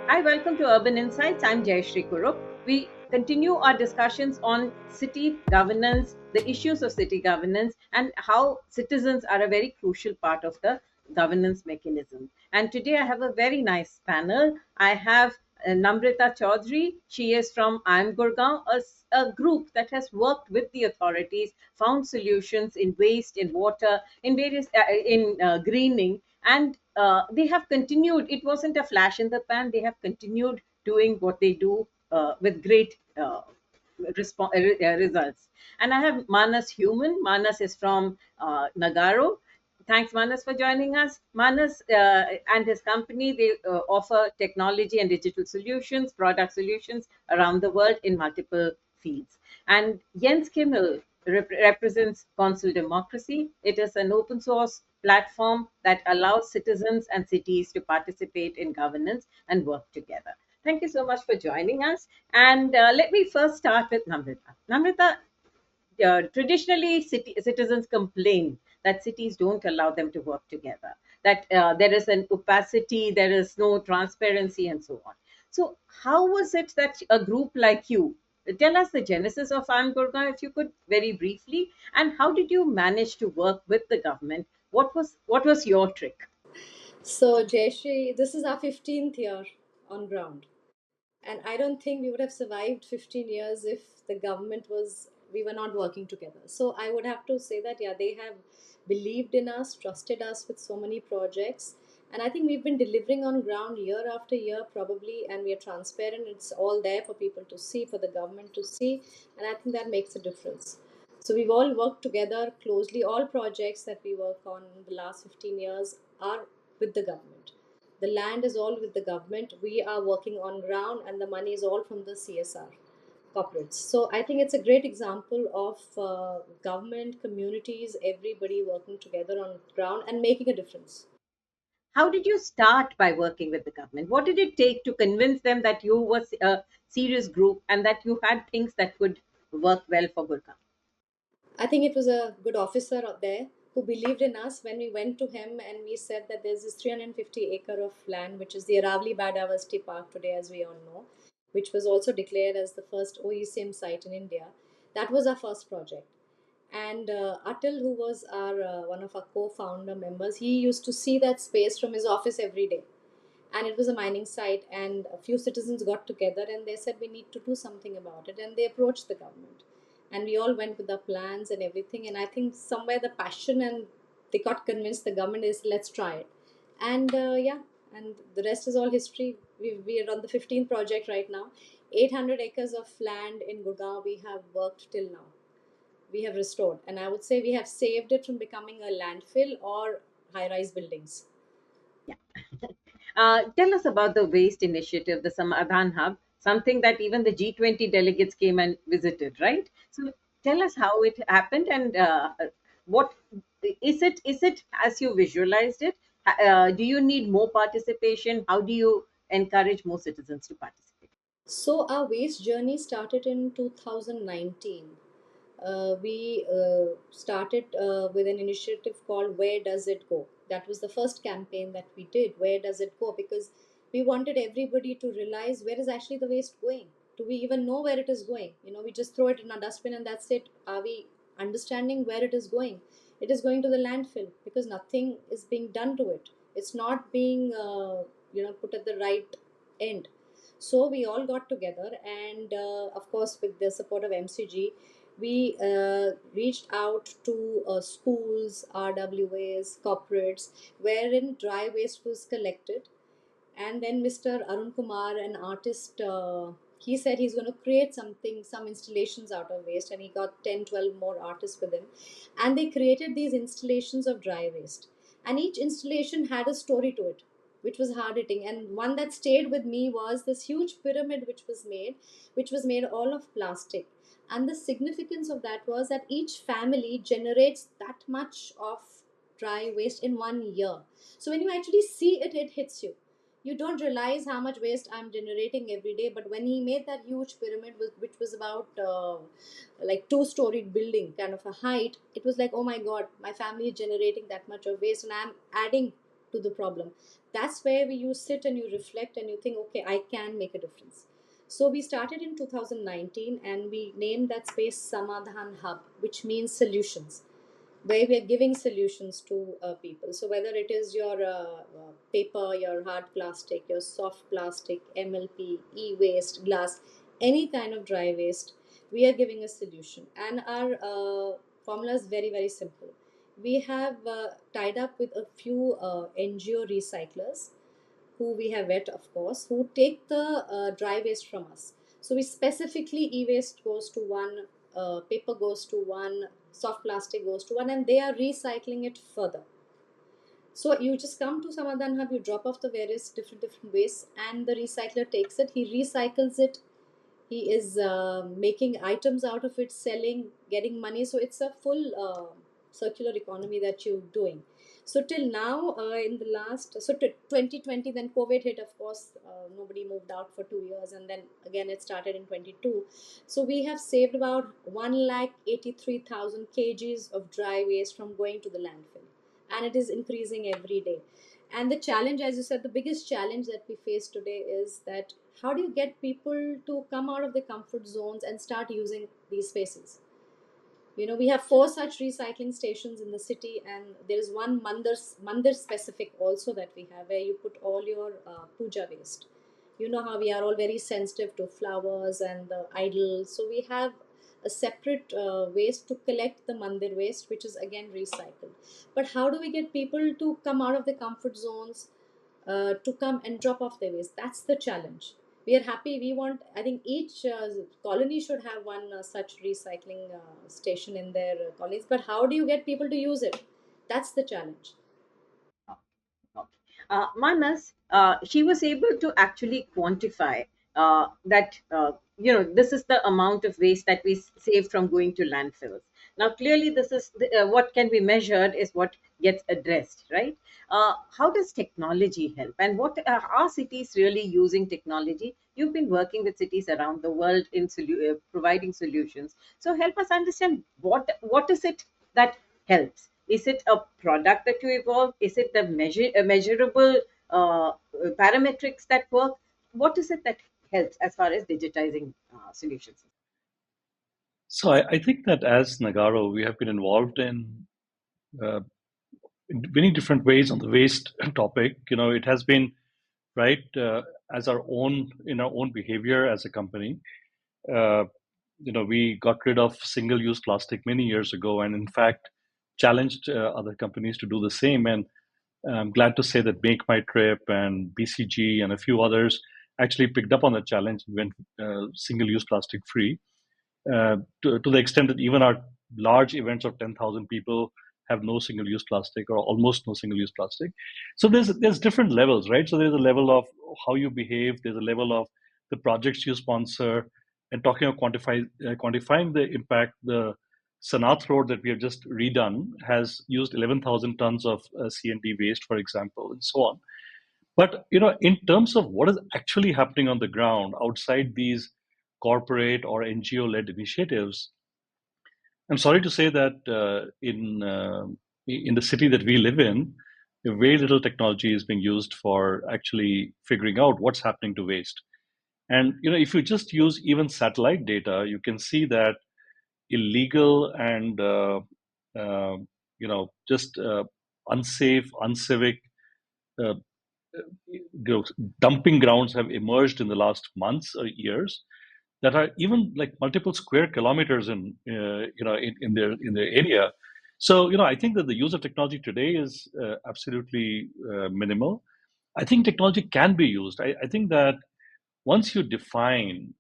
Hi, welcome to Urban Insights. I'm Jayashree Kurup. We continue our discussions on city governance, the issues of city governance, and how citizens are a very crucial part of the governance mechanism. And today I have a very nice panel. I have Namrita Chaudhary. She is from I'm Gurgaon, a group that has worked with the authorities, found solutions in waste, in water, in various in greening, and they have continued. It wasn't a flash in the pan. They have continued doing what they do with great results. And I have Manas Human. Manas is from Nagaro. Thanks, Manas, for joining us. Manas and his company, they offer technology and digital solutions, product solutions around the world in multiple fields. And Jens Kimmel represents Consul Democracy. It is an open source platform that allows citizens and cities to participate in governance and work together. Thank you so much for joining us. And let me first start with Namrita. Namrita, traditionally citizens complain that cities don't allow them to work together, that there is an opacity, there is no transparency, and so on. So how was it that a group like you, tell us the genesis of I'm Gurgaon, if you could, very briefly, and how did you manage to work with the government? What was your trick? So, Jayashree, this is our 15th year on ground. And I don't think we would have survived 15 years if the government we were not working together. So, I would have to say that, yeah, they have believed in us, trusted us with so many projects. And I think we've been delivering on ground year after year, probably, and we are transparent. It's all there for people to see, for the government to see. And I think that makes a difference. So, we've all worked together closely. All projects that we work on in the last 15 years are with the government. The land is all with the government. We are working on ground, and the money is all from the CSR corporates. So I think it's a great example of government, communities, everybody working together on ground and making a difference. How did you start by working with the government? What did it take to convince them that you was a serious group and that you had things that could work well for Gurkha? I think it was a good officer out there who believed in us when we went to him and we said that there's this 350-acre of land, which is the Aravali Biodiversity Park today, as we all know, which was also declared as the first OECM site in India. That was our first project. And Atal, who was our one of our co-founder members, he used to see that space from his office every day, and it was a mining site, and a few citizens got together and they said we need to do something about it, and they approached the government, and we all went with our plans and everything. And I think somewhere the passion, and they got convinced, the government is, let's try it. And yeah, and the rest is all history. We are on the 15th project right now. 800 acres of land in Gurgaon we have worked till now, we have restored, and I would say we have saved it from becoming a landfill or high rise buildings. Yeah. Tell us about the waste initiative, the Samadhan Hub, something that even the G20 delegates came and visited, right? So tell us how it happened and what is it? Is it as you visualized it? Do you need more participation? How do you encourage more citizens to participate? So our waste journey started in 2019. We started with an initiative called Where Does It Go? That was the first campaign that we did. Where does it go? Because we wanted everybody to realize, where is actually the waste going? Do we even know where it is going? We just throw it in a dustbin and that's it. Are we understanding where it is going? It is going to the landfill because nothing is being done to it. It's not being put at the right end. So we all got together, and of course, with the support of MCG, we reached out to schools, RWAs, corporates, wherein dry waste was collected. And then Mr. Arun Kumar, an artist, he said he's going to create something, some installations out of waste, and he got 10, 12 more artists with him. And they created these installations of dry waste. And each installation had a story to it, which was hard hitting. And one that stayed with me was this huge pyramid which was made all of plastic. And the significance of that was that each family generates that much of dry waste in 1 year. So when you actually see it, it hits you. You don't realize how much waste I'm generating every day. But when he made that huge pyramid, which was about like two-storied building kind of a height, it was like, oh my god, my family is generating that much of waste, and I'm adding to the problem. That's where you sit and you reflect and you think, okay, I can make a difference. So we started in 2019 and we named that space Samadhan Hub, which means solutions, where we are giving solutions to people. So whether it is your paper, your hard plastic, your soft plastic, MLP, e-waste, glass, any kind of dry waste, we are giving a solution. And our formula is very, very simple. We have tied up with a few NGO recyclers who we have vet, of course, who take the dry waste from us. So we specifically, e-waste goes to one, paper goes to one, soft plastic goes to one, and they are recycling it further. So you just come to Samadhan Hub, you drop off the various different waste, and the recycler takes it. He recycles it. He is making items out of it, selling, getting money. So it's a full circular economy that you're doing. So till now, in the last, so 2020, then COVID hit, of course, nobody moved out for 2 years, and then again it started in 22. So we have saved about 1,83,000 kgs of dry waste from going to the landfill, and it is increasing every day. And the challenge, as you said, the biggest challenge that we face today is that how do you get people to come out of their comfort zones and start using these spaces? We have four such recycling stations in the city, and there is one mandir specific also that we have, where you put all your puja waste. You know how we are all very sensitive to flowers and the idols, so we have a separate waste to collect the mandir waste, which is again recycled. But how do we get people to come out of their comfort zones, to come and drop off their waste? That's the challenge. We are happy. We want, I think each colony should have one such recycling station in their colonies. But how do you get people to use it? That's the challenge. Okay. Manas, she was able to actually quantify that, this is the amount of waste that we save from going to landfills. Now, clearly, this is what can be measured is what gets addressed, right? How does technology help? And what are cities really using technology? You've been working with cities around the world in providing solutions. So help us understand what is it that helps. Is it a product that you evolve? Is it the measurable parametrics that work? What is it that helps as far as digitizing solutions? So I think that as Nagaro, we have been involved uh, in many different ways on the waste topic. It has been right as our own in our own behavior as a company. Uh, we got rid of single-use plastic many years ago, and in fact, challenged other companies to do the same. And I'm glad to say that Make My Trip and BCG and a few others actually picked up on the challenge and went single-use plastic free. To the extent that even our large events of 10,000 people have no single-use plastic or almost no single-use plastic. So there's different levels, right? So there's a level of how you behave. There's a level of the projects you sponsor, and talking of quantifying the impact. The Sanath Road that we have just redone has used 11,000 tons of C&D waste, for example, and so on. But in terms of what is actually happening on the ground outside these corporate or NGO-led initiatives, I'm sorry to say that in the city that we live in, very little technology is being used for actually figuring out what's happening to waste. And if you just use even satellite data, you can see that illegal and just unsafe, uncivic uh, dumping grounds have emerged in the last months or years that are even like multiple square kilometers in their area. So I think that the use of technology today is absolutely minimal. I think technology can be used. I think that once you define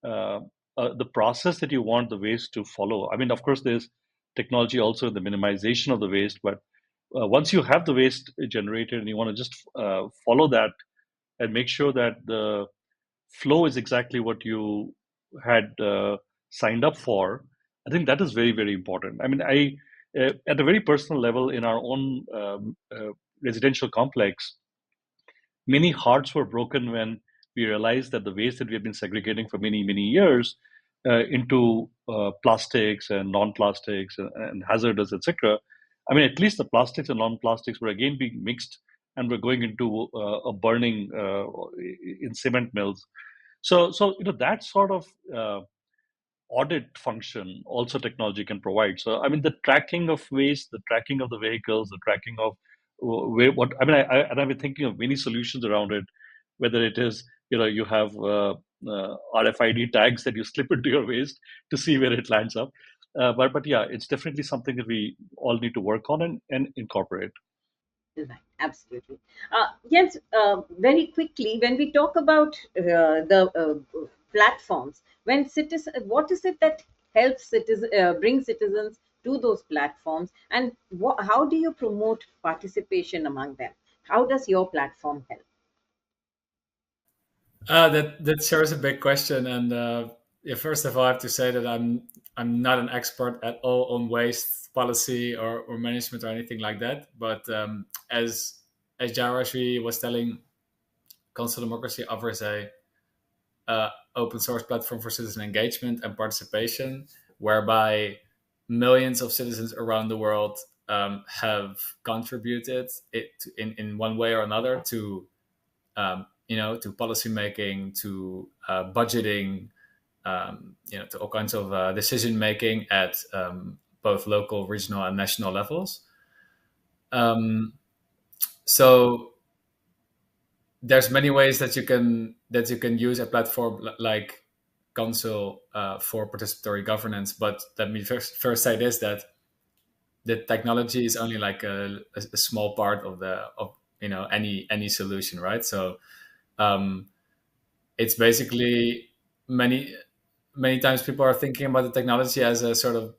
uh, the process that you want the waste to follow, I mean, of course, there's technology also in the minimization of the waste, but once you have the waste generated and you want to just follow that and make sure that the flow is exactly what you had signed up for, I think that is very, very important. I mean, at a very personal level, in our own residential complex, many hearts were broken when we realized that the waste that we have been segregating for many, many years into plastics and non-plastics and hazardous, etc. I mean, at least the plastics and non-plastics were again being mixed and we're going into a burning in cement mills. So that sort of audit function also technology can provide. So I mean, the tracking of waste, the tracking of the vehicles, the tracking of where what I mean, and I've been thinking of many solutions around it. Whether it is you have RFID tags that you slip into your waste to see where it lands up. But yeah, it's definitely something that we all need to work on and incorporate. Right, absolutely. Yes, very quickly, when we talk about the platforms, what is it that helps citizens, bring citizens to those platforms, and how do you promote participation among them? How does your platform help? That shares a big question, and yeah, first of all, I have to say that I'm not an expert at all on waste policy or management or anything like that. But as Jayashree was telling, Council Democracy offers a open source platform for citizen engagement and participation, whereby millions of citizens around the world have contributed in one way or another to to policy making, to budgeting, to all kinds of decision making at both local, regional, and national levels. Um, so there's many ways that you can use a platform like Council for participatory governance. But let me first say this, that the technology is only like a small part of the of any solution, right? So um, it's basically many times people are thinking about the technology as a sort of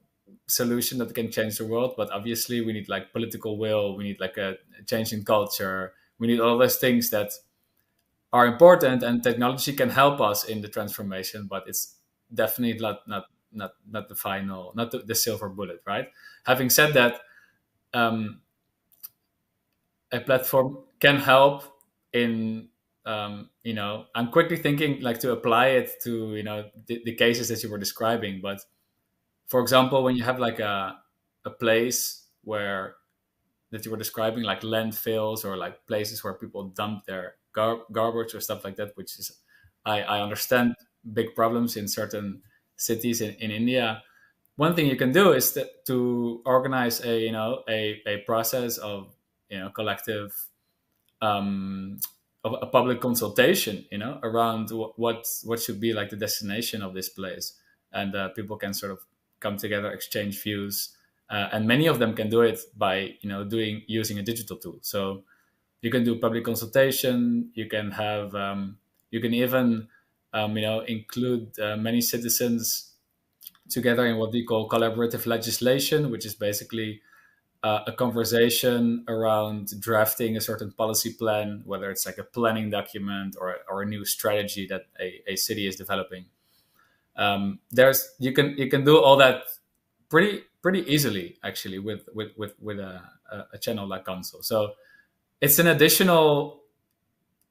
solution that can change the world, but obviously we need like political will, we need like a change in culture, we need all those things that are important, and technology can help us in the transformation, but it's definitely not the final, not the silver bullet, right? Having said that, um, a platform can help in I'm quickly thinking like to apply it to the cases that you were describing. But for example, when you have like a place where that you were describing, like landfills or like places where people dump their garbage or stuff like that, which is I understand big problems in certain cities in India. One thing you can do is to organize a process of collective um, a public consultation, around what should be like the destination of this place, and people can sort of come together, exchange views, and many of them can do it by doing using a digital tool. So you can do public consultation. You can have you can even include many citizens together in what we call collaborative legislation, which is basically a conversation around drafting a certain policy plan, whether it's like a planning document or a new strategy that a city is developing. There's you can do all that pretty easily actually with a channel like Console. So it's an additional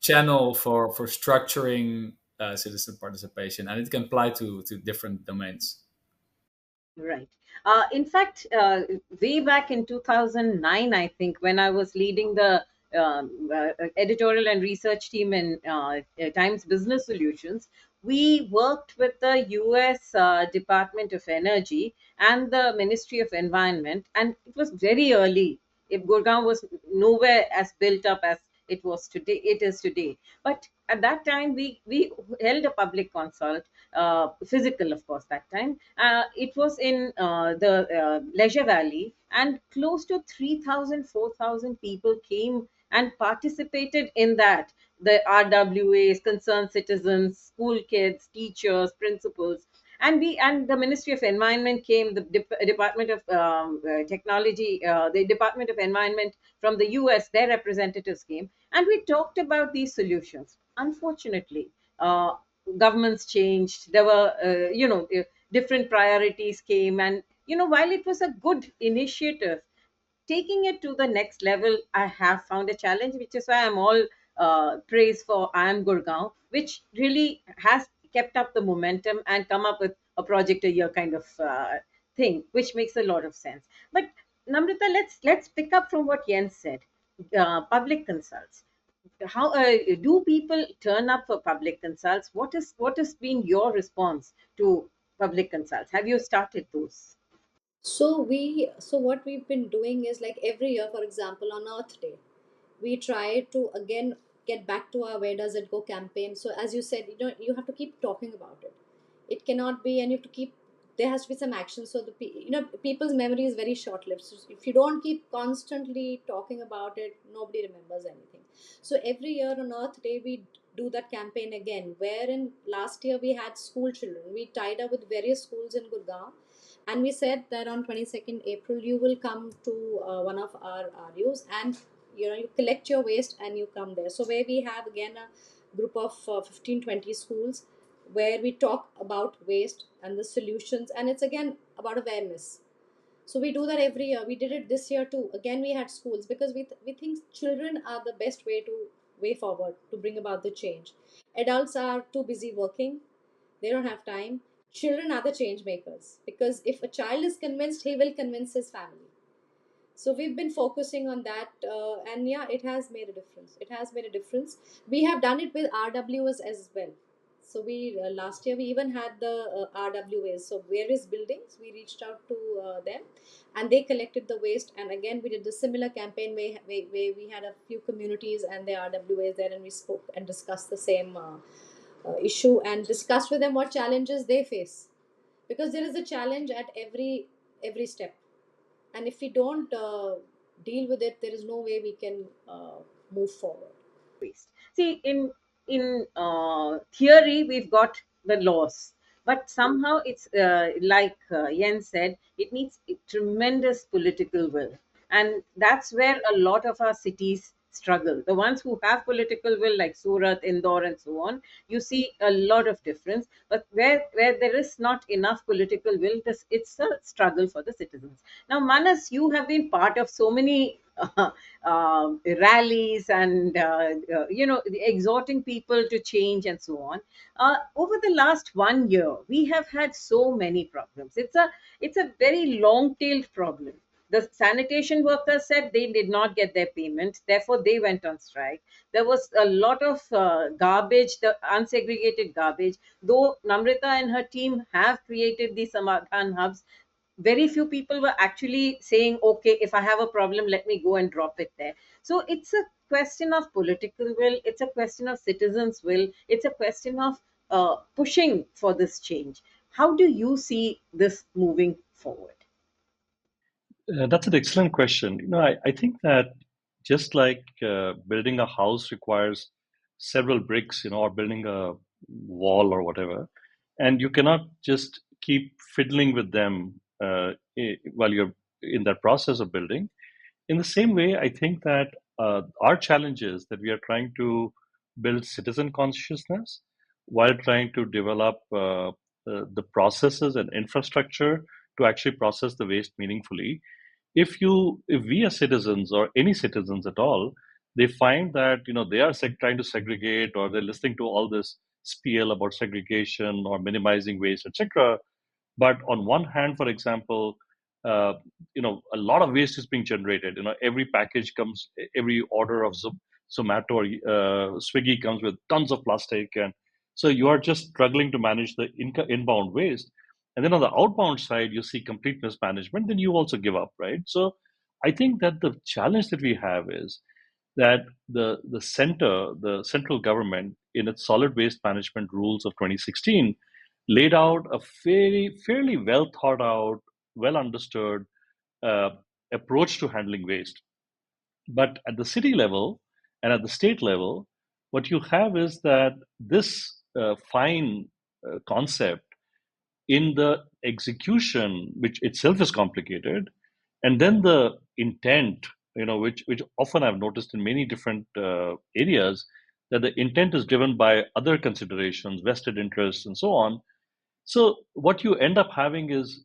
channel for structuring citizen participation, and it can apply to different domains. Right. In fact, way back in 2009, I think, when I was leading the editorial and research team in Times Business Solutions, we worked with the US Department of Energy and the Ministry of Environment, and it was very early. If Gurgaon was nowhere as built up as it is today. But at that time, we held a public consult, physical, of course, that time. It was in the Leisure Valley, and close to 3,000, 4,000 people came and participated in that. The RWAs, concerned citizens, school kids, teachers, principals, and the Ministry of Environment came, the Department of Technology, the Department of Environment from the US, their representatives came, and we talked about these solutions. Unfortunately, governments changed. There were different priorities came, and while it was a good initiative, taking it to the next level, I have found a challenge, which is why I'm all praise for I am Gurgaon, which really has kept up the momentum and come up with a project a year kind of thing, which makes a lot of sense. But Namrita, let's pick up from what Jens said. public consults. How do people turn up for public consults? What has been your response to public consults? Have you started those? So what we've been doing is, like, every year, for example, on Earth Day, we try to again get back to our Where Does It Go campaign. So as you said, you have to keep talking about it. It cannot be, and you have to keep, there has to be some action. So people's memory is very short lived. So if you don't keep constantly talking about it, nobody remembers anything. So every year on Earth Day, we do that campaign again, wherein last year we had school children. We tied up with various schools in Gurgaon, and we said that on 22nd April you will come to one of our RUs, and you collect your waste and you come there. So where we have again a group of 15-20 schools, where we talk about waste and the solutions, and it's again about awareness. So we do that every year. We did it this year too. Again, we had schools, because we think children are the best way forward to bring about the change. Adults are too busy working, they don't have time. Children are the change makers, because if a child is convinced, he will convince his family. So we've been focusing on that, and yeah, it has made a difference. It has made a difference. We have done it with RWS as well. So we last year we even had the RWAs, so various buildings, we reached out to them, and they collected the waste. And again, we did the similar campaign where we had a few communities and the RWAs there, and we spoke and discussed the same issue, and discussed with them what challenges they face, because there is a challenge at every step, and if we don't deal with it, there is no way we can move forward. Waste. See, in theory, we've got the laws, but somehow it's like Yen said, it needs a tremendous political will, and that's where a lot of our cities struggle. The ones who have political will, like Surat, Indore, and so on, you see a lot of difference. But where there is not enough political will, it's a struggle for the citizens. Now, Manas, you have been part of so many rallies and exhorting people to change and so on. Over the last 1 year, we have had so many problems. It's a very long tailed problem. The sanitation workers said they did not get their payment, therefore they went on strike. There was a lot of garbage, the unsegregated garbage. Though Namrita and her team have created these samadhan hubs, very few people were actually saying, okay, if I have a problem, let me go and drop it there. So it's a question of political will, it's a question of citizens will, it's a question of pushing for this change. How do you see this moving forward? That's an excellent question. I think that just like building a house requires several bricks, or building a wall or whatever, and you cannot just keep fiddling with them while you're in that process of building. In the same way, I think that our challenge is that we are trying to build citizen consciousness while trying to develop the processes and infrastructure to actually process the waste meaningfully. If we as citizens, or any citizens at all, they find that they are trying to segregate, or they're listening to all this spiel about segregation or minimizing waste, etc. But on one hand, for example, uh, a lot of waste is being generated. Every package comes, every order of Zomato or Swiggy comes with tons of plastic, and so you are just struggling to manage the inbound waste. And then on the outbound side, you see complete mismanagement. Then you also give up, right? So I think that the challenge that we have is that the central government, in its solid waste management rules of 2016, laid out a fairly well thought out, well understood uh, approach to handling waste. But at the city level and at the state level, what you have is that this fine concept in the execution, which itself is complicated, and then the intent, which often I've noticed in many different areas, that the intent is driven by other considerations, vested interests, and so on. So what you end up having is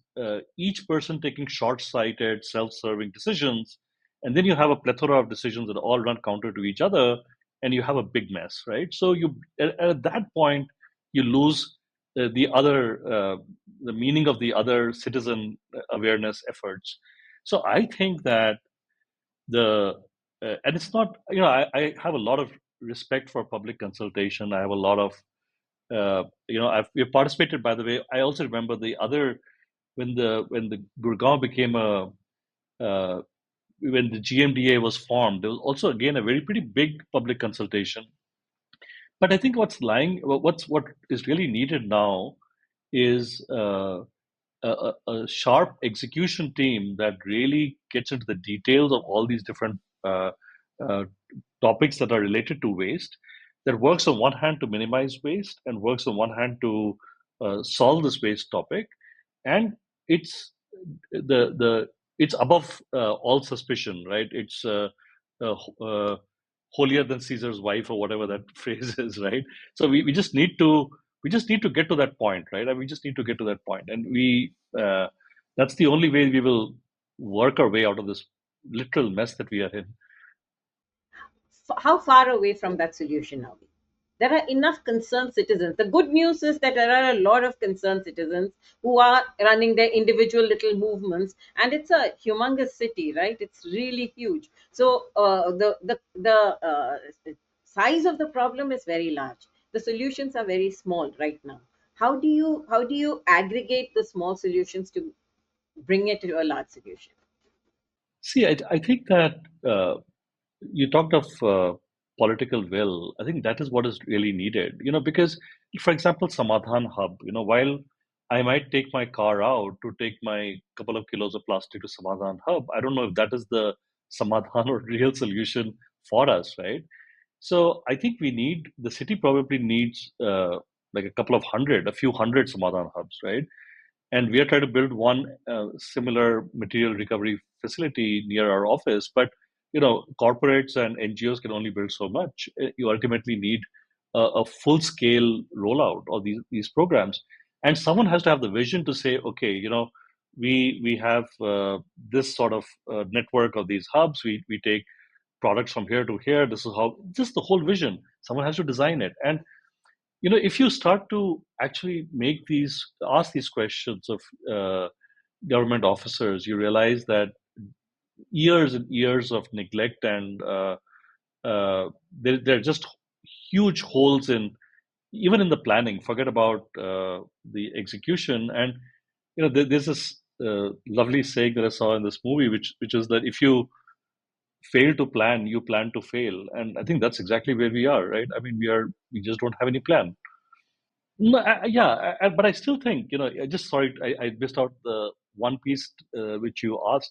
each person taking short-sighted, self-serving decisions, and then you have a plethora of decisions that all run counter to each other, and you have a big mess, right? So at that point you lose the meaning of the other citizen awareness efforts. So I think that the and it's not, I have a lot of respect for public consultation. I have a lot of, we've participated, by the way. I also remember the other, when the Gurgaon became uh, when the GMDA was formed, there was also again a very pretty big public consultation. But I think what is really needed now is a sharp execution team that really gets into the details of all these different uh, topics that are related to waste, that works on one hand to minimize waste and works on one hand to solve this waste topic. And it's the it's above all suspicion, right? It's uh, uh, holier than Caesar's wife, or whatever that phrase is, right? So we just need to get to that point, right? And we just need to get to that point, and that's the only way we will work our way out of this literal mess that we are in. How far away from that solution are we? There are enough concerned citizens. The good news is that there are a lot of concerned citizens who are running their individual little movements, and it's a humongous city, right? It's really huge. So the size of the problem is very large. The solutions are very small right now. How do you aggregate the small solutions to bring it to a large solution? See, I think that you talked of political will. I think that is what is really needed. Because, for example, Samadhan Hub. While I might take my car out to take my couple of kilos of plastic to Samadhan Hub, I don't know if that is the Samadhan or real solution for us, right? So I think the city probably needs like a few hundred Samadhan hubs, right? And we are trying to build one similar material recovery facility near our office. But corporates and NGOs can only build so much. You ultimately need a full scale rollout of these programs, and someone has to have the vision to say, okay, we have this sort of network of these hubs. We take products from here to here. This is how, just the whole vision. Someone has to design it. And if you start to actually ask these questions of government officers, you realize that years and years of neglect, and there are just huge holes in, even in the planning. Forget about the execution. And there's this lovely saying that I saw in this movie, which is that if you fail to plan, you plan to fail. And I think that's exactly where we are, right? I mean, we just don't have any plan. No, yeah, but I still think, I just sorry, I missed out the one piece which you asked.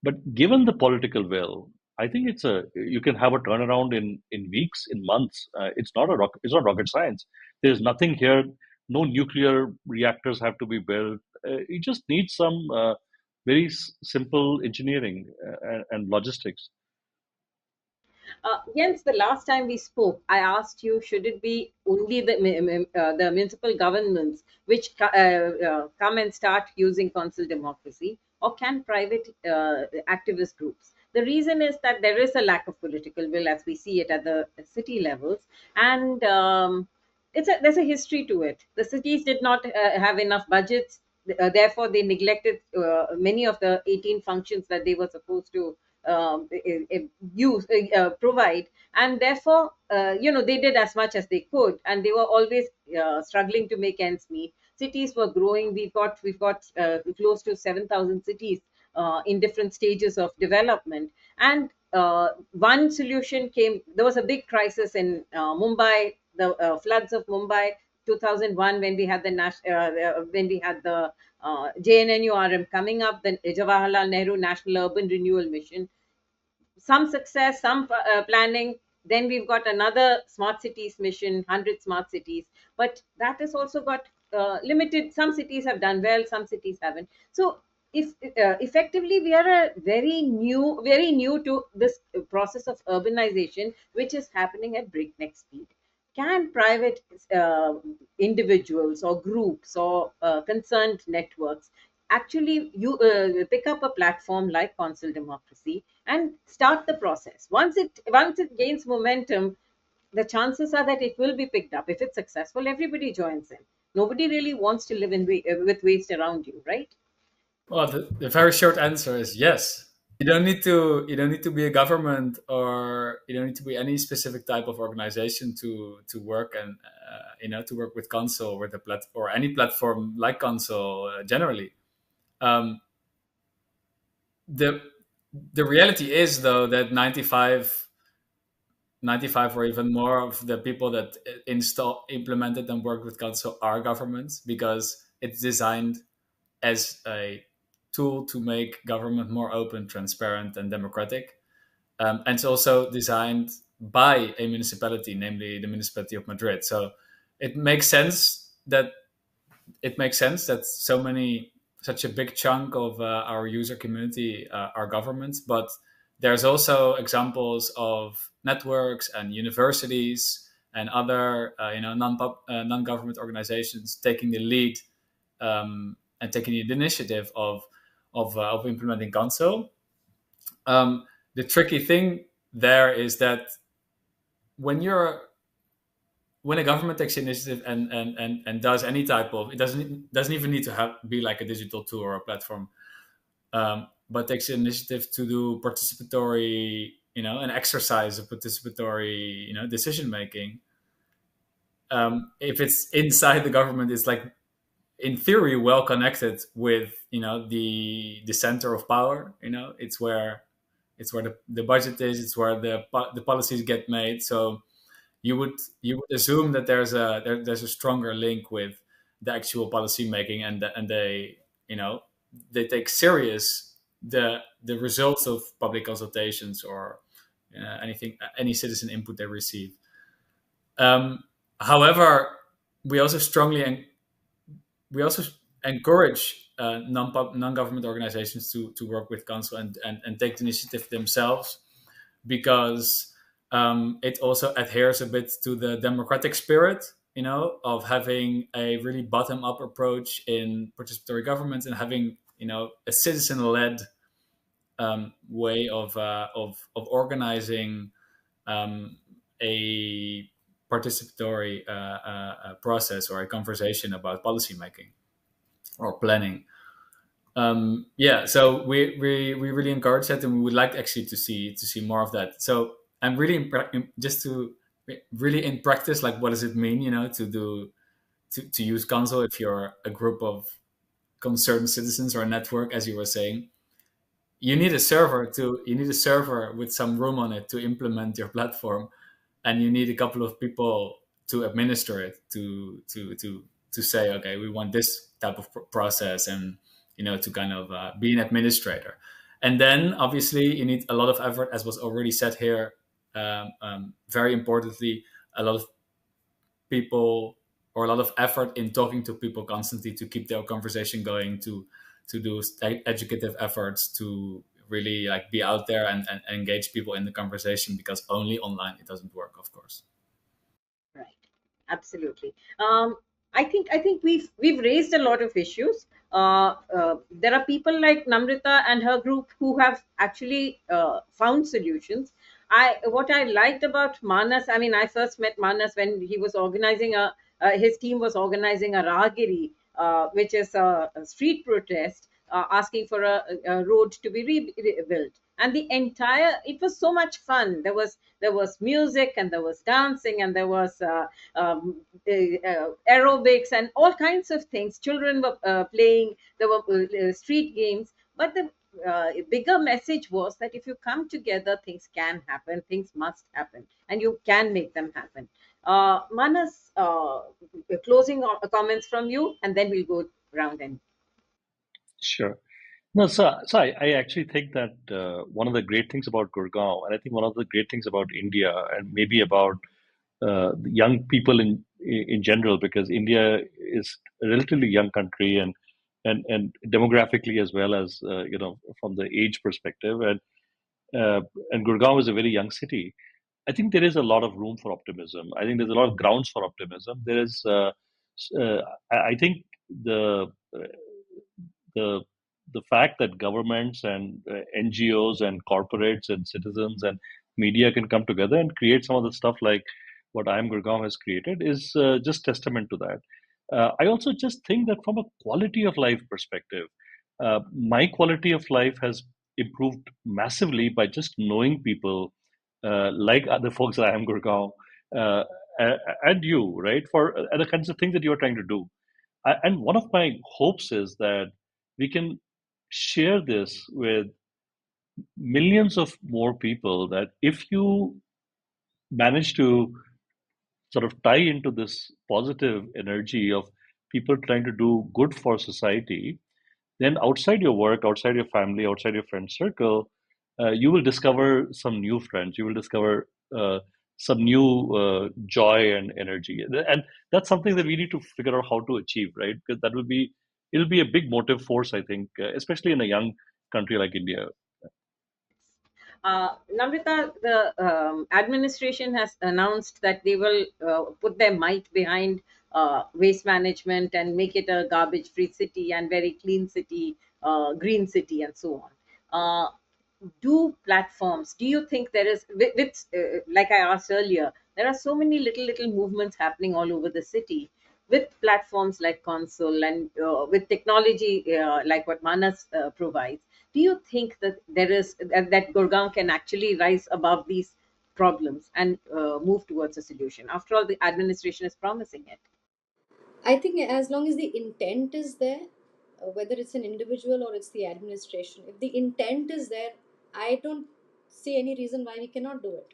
But given the political will, I think you can have a turnaround in weeks, in months. It's not rocket science. There's nothing here. No nuclear reactors have to be built. You just need some very simple engineering and logistics. Jens, the last time we spoke, I asked you, should it be only the municipal governments which come and start using council democracy, or can private activist groups? The reason is that there is a lack of political will as we see it at the city levels, and there's a history to it. The cities did not have enough budgets, therefore they neglected many of the 18 functions that they were supposed to provide, and therefore they did as much as they could, and they were always struggling to make ends meet. Cities were growing. We've got close to 7,000 cities in different stages of development, and one solution came. There was a big crisis in Mumbai, the floods of Mumbai 2001, when we had the JNNURM coming up, the Jawaharlal Nehru National Urban Renewal Mission. Some success, some planning. Then we've got another smart cities mission, 100 smart cities, but that has also got limited. Some cities have done well, some cities haven't. So if effectively we are very new to this process of urbanization, which is happening at breakneck speed. Can private individuals or groups or concerned networks actually pick up a platform like consul democracy and start the process? Once it gains momentum, the chances are that it will be picked up. If it's successful, everybody joins in. Nobody really wants to live with waste around you, right? Well, the very short answer is yes. you don't need to be a government, or you don't need to be any specific type of organization to work and to work with Console or the or any platform like Console generally. Um, the the reality is though that 95 or even more of the people that implemented and worked with Console are governments, because it's designed as a tool to make government more open, transparent, and democratic. And it's also designed by a municipality, namely the municipality of Madrid. So it makes sense that such a big chunk of our user community are governments, but there's also examples of networks and universities and other non-government organizations taking the lead, and taking the initiative of implementing Console. The tricky thing there is that when you're when a government takes initiative and does any type of, it doesn't even need to be like a digital tool or a platform, but takes initiative to do participatory, an exercise of participatory, decision making. If it's inside the government, it's like in theory well connected with the center of power. It's where the budget is. It's where the policies get made. So you would assume that there's a stronger link with the actual policy making, and they take serious the results of public consultations or any citizen input they receive. However, we also encourage non-government organizations to work with council and take the initiative themselves, because it also adheres a bit to the democratic spirit, of having a really bottom-up approach in participatory governments, and having a citizen-led way of organizing a participatory process or a conversation about policy making or planning. Yeah, so we really encourage that, and we would like actually to see more of that. So I'm really just to really in practice, like what does it mean, to use Console if you're a group of concerned citizens or a network, as you were saying. You need a server with some room on it to implement your platform, and you need a couple of people to administer it, to say, okay, we want this type of process, and to kind of be an administrator. And then obviously you need a lot of effort, as was already said here. Very importantly, a lot of people, or a lot of effort in talking to people constantly to keep their conversation going, to do educative efforts, to really like be out there and engage people in the conversation, because only online it doesn't work, of course. Right. Absolutely. I think we've raised a lot of issues. There are people like Namrita and her group who have actually found solutions. What I liked about Manas, I mean, I first met Manas when he was organizing his team was organizing a Ragiri, which is a street protest asking for a road to be rebuilt. And it was so much fun. There was music, and there was dancing, and there was aerobics and all kinds of things. Children were playing. There were street games. But the bigger message was that if you come together, things can happen. Things must happen, and you can make them happen. Manas, closing comments from you, and then we'll go round and. Sure. No, so I actually think that one of the great things about Gurgaon, and I think one of the great things about India, and maybe about the young people in general, because India is a relatively young country, and demographically as well as from the age perspective, and Gurgaon is a very young city. I think there is a lot of room for optimism. I think there's a lot of grounds for optimism. There is, I think the the fact that governments and NGOs and corporates and citizens and media can come together and create some of the stuff like what I Am Gurgaon has created is just testament to that. I also just think that from a quality of life perspective, my quality of life has improved massively by just knowing people like other folks I am Gurgaon uh, and you, right? For the kinds of things that you are trying to do. And one of my hopes is that we can share this with millions of more people, that if you manage to sort of tie into this positive energy of people trying to do good for society, then outside your work, outside your family, outside your friend circle, you will discover some new friends. You will discover some new joy and energy, and that's something that we need to figure out how to achieve, right? Because that will be it'll be a big motive force, I think, especially in a young country like India. Namrita, the administration has announced that they will put their might behind waste management and make it a garbage free city and very clean city, green city, and so on. Do platforms, do you think there is, like I asked earlier, there are so many little movements happening all over the city with platforms like Console and with technology like what Manas provides. Do you think that there is that Gurgaon can actually rise above these problems and move towards a solution? After all, the administration is promising it. I think as long as the intent is there, whether it's an individual or it's the administration, if the intent is there, I don't see any reason why we cannot do it.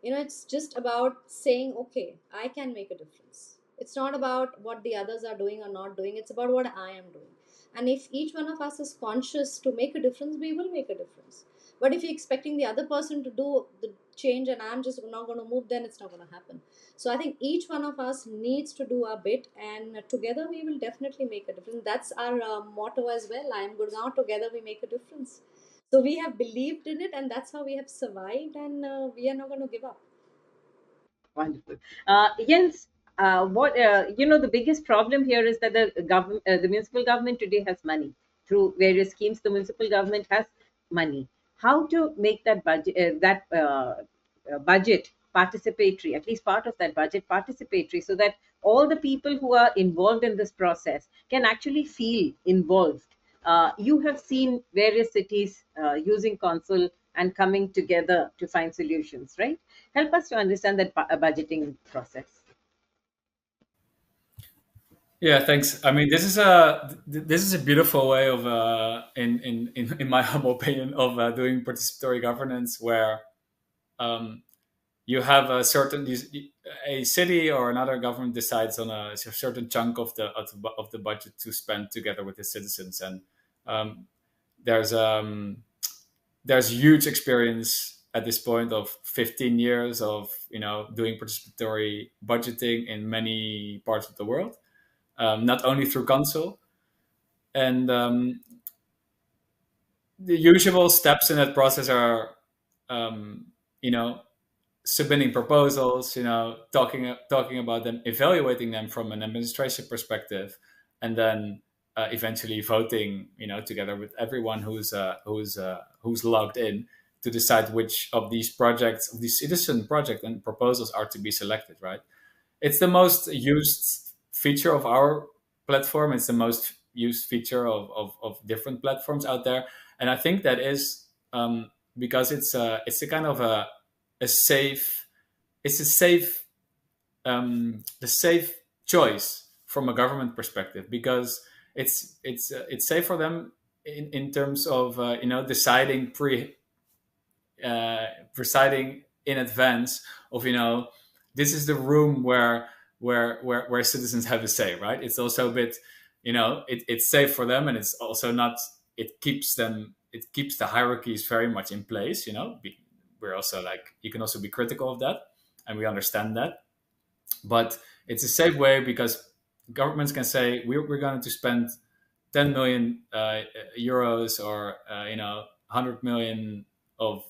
It's just about saying, okay, I can make a difference. It's not about what the others are doing or not doing, it's about what I am doing. And if each one of us is conscious to make a difference, we will make a difference. But if you're expecting the other person to do the change and I'm just not going to move, then it's not going to happen. So I think each one of us needs to do our bit, and together we will definitely make a difference. That's our motto as well. I am Gurgaon, together we make a difference. So we have believed in it, and that's how we have survived, and we are not going to give up. Wonderful. Jens, what the biggest problem here is that the government, the municipal government today has money through various schemes. The municipal government has money. How to make that budget participatory? At least part of that budget participatory, so that all the people who are involved in this process can actually feel involved. You have seen various cities using console and coming together to find solutions, right? Help us to understand that budgeting process. Yeah, thanks. I mean, this is a beautiful way of, in my humble opinion, of doing participatory governance, where um, you have a city or another government decides on a certain chunk of the budget to spend together with the citizens, and um, there's huge experience at this point of 15 years of doing participatory budgeting in many parts of the world, not only through console. And the usual steps in that process are, um, you know, submitting proposals, talking about them, evaluating them from an administration perspective, and then eventually voting, together with everyone who's logged in, to decide which of these projects, of these citizen project and proposals, are to be selected. Right? It's the most used feature of our platform. It's the most used feature of different platforms out there, and I think that is, because it's a kind of a safe it's a safe the safe choice from a government perspective, because it's safe for them in terms of deciding presiding in advance of, this is the room where citizens have a say, right? It's also a bit, it's safe for them, and it's also not, it keeps the hierarchies very much in place. We're also like, you can also be critical of that, and we understand that, but it's a safe way, because governments can say, we're going to spend 10 million euros, or 100 million of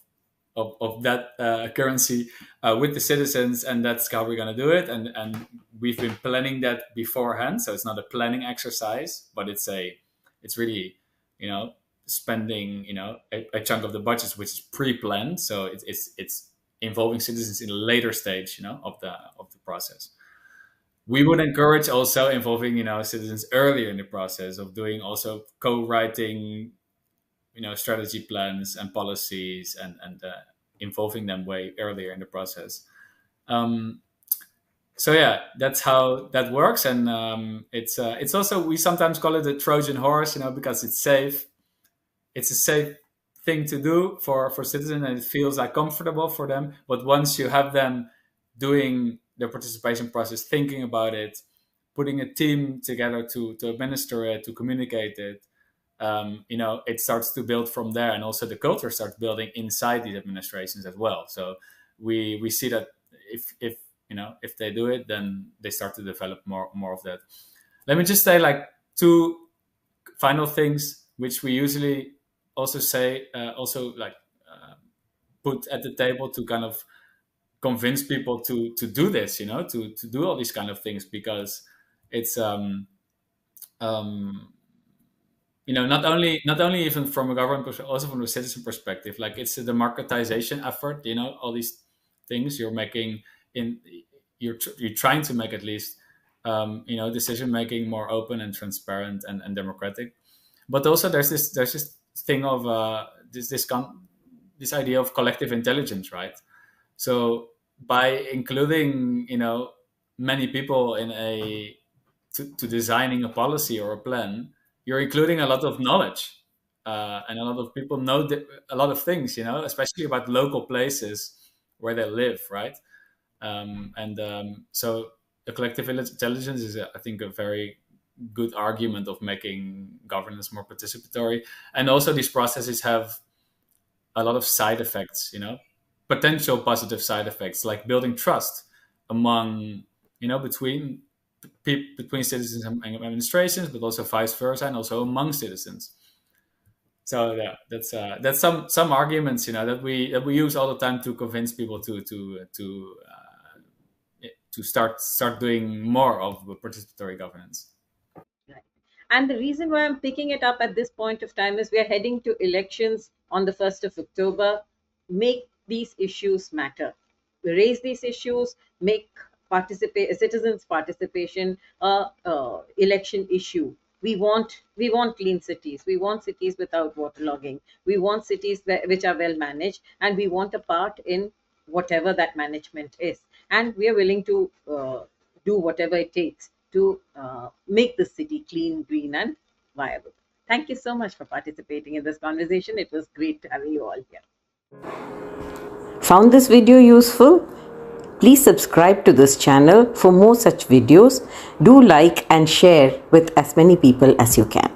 that currency with the citizens, and that's how we're going to do it. And we've been planning that beforehand, so it's not a planning exercise, but it's really, spending, a chunk of the budget which is pre-planned, so it's involving citizens in a later stage, of the process. We would encourage also involving, citizens earlier in the process, of doing also co-writing strategy plans and policies, and involving them way earlier in the process. So yeah, that's how that works, and it's also, we sometimes call it a Trojan horse, because it's safe. It's a safe thing to do for citizens, and it feels like comfortable for them. But once you have them doing the participation process, thinking about it, putting a team together to administer it, to communicate it, it starts to build from there, and also the culture starts building inside these administrations as well. So we see that if they do it, then they start to develop more of that. Let me just say like two final things which we usually also say, put at the table to kind of convince people to do this, to do all these kind of things, because it's not only even from a government perspective, also from a citizen perspective. Like, it's a democratization effort. All these things you're making you're trying to make, at least, decision making more open and transparent and democratic. But also there's this thing of this idea of collective intelligence, right? So by including many people to designing a policy or a plan, you're including a lot of knowledge, and a lot of people know a lot of things, especially about local places where they live, right? So the collective intelligence is, I think, a very good argument of making governance more participatory. And also these processes have a lot of side effects, potential positive side effects, like building trust among, between citizens and administrations, but also vice versa, and also among citizens. So yeah, that's some arguments, that we use all the time to convince people to start doing more of participatory governance. Right. And the reason why I'm picking it up at this point of time is we are heading to elections on the 1st of October. Make these issues matter. Raise these issues, make citizens' participation a election issue. We want clean cities. We want cities without waterlogging. We want cities which are well managed, and we want a part in whatever that management is. And we are willing to do whatever it takes to make the city clean, green, and viable. Thank you so much for participating in this conversation. It was great having you all here. Found this video useful? Please subscribe to this channel for more such videos. Do like and share with as many people as you can.